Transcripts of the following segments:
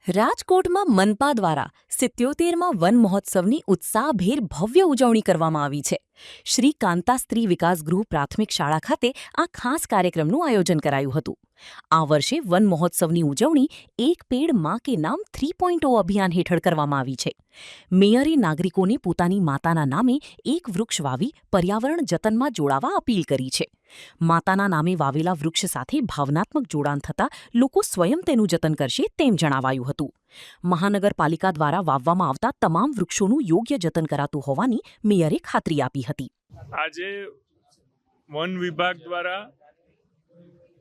રાજકોટમાં મનપા દ્વારા 77માં વન મહોત્સવની ઉત્સાહભેર ભવ્ય ઉજવણી કરવામાં આવી છે. શ્રી કાંતા સ્ત્રી વિકાસ ગૃહ પ્રાથમિક શાળા ખાતે આ ખાસ કાર્યક્રમનું આયોજન કરાયું હતું. આ વર્ષે વન મહોત્સવની ઉજવણી એક પેડ માં કે નામ 3.0 અભિયાન હેઠળ કરવામાં આવી છે. મેયરે નાગરિકોને પોતાની માતાના નામે એક વૃક્ષ વાવી પર્યાવરણ જતનમાં જોડાવા અપીલ કરી છે. માતાના નામે વાવેલા વૃક્ષ સાથે ભાવનાત્મક જોડાણ થતાં લોકો સ્વયં તેનું જતન કરશે તેમ જણાવાયું હતું. મહાનગરપાલિકા દ્વારા વાવવામાં આવતા તમામ વૃક્ષોનું યોગ્ય જતન કરાતું હોવાની મેયરે ખાતરી આપી હતી. આજે વન વિભાગ દ્વારા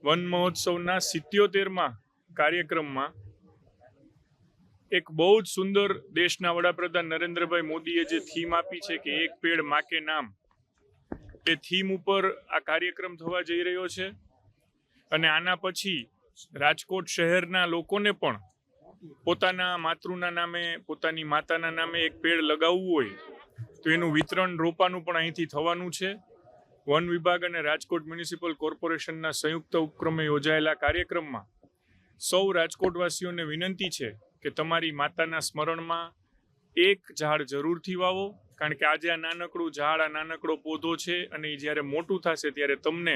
વન મહોત્સવના 77માં કાર્યક્રમમાં એક બહુ જ સુંદર દેશના વડાપ્રધાન નરેન્દ્રભાઈ મોદીએ જે થીમ આપી છે કે એક પેડ માં કે નામ, એ થીમ ઉપર આ કાર્યક્રમ થવા જઈ રહ્યો છે. અને આના પછી રાજકોટ શહેરના લોકોને પણ પોતાના માતૃના નામે, પોતાની માતાના નામે એક પેડ લગાવવું હોય તો એનું વિતરણ રોપાનું પણ અહીંથી થવાનું છે. વન વિભાગ અને રાજકોટ મ્યુનિસિપલ કોર્પોરેશનના સંયુક્ત ઉપક્રમે યોજાયેલા કાર્યક્રમમાં સૌ રાજકોટવાસીઓને વિનંતી છે કે તમારી માતાના સ્મરણમાં એક ઝાડ જરૂરથી વાવો, કારણ કે આજે આ નાનકડું ઝાડ, આ નાનકડો પૌધો છે અને એ જ્યારે મોટું થશે ત્યારે તમને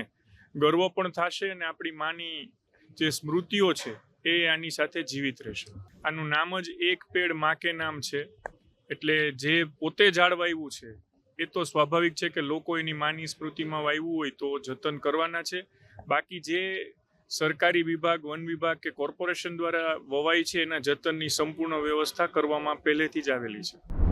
ગર્વ પણ થશે અને આપણી માની જે સ્મૃતિઓ છે એ આની સાથે જીવિત રહેશે. આનું નામ જ એક પેડ માં કે નામ છે, એટલે જે પોતે ઝાડ વાવ્યું છે એ તો સ્વાભાવિક છે કે લોકો એની માની સ્મૃતિમાં વાવ્યું હોય તો જતન કરવાના છે. બાકી જે સરકારી વિભાગ, વન વિભાગ કે કોર્પોરેશન દ્વારા વવાય છે એના જતનની સંપૂર્ણ વ્યવસ્થા કરવામાં પહેલેથી જ આવેલી છે.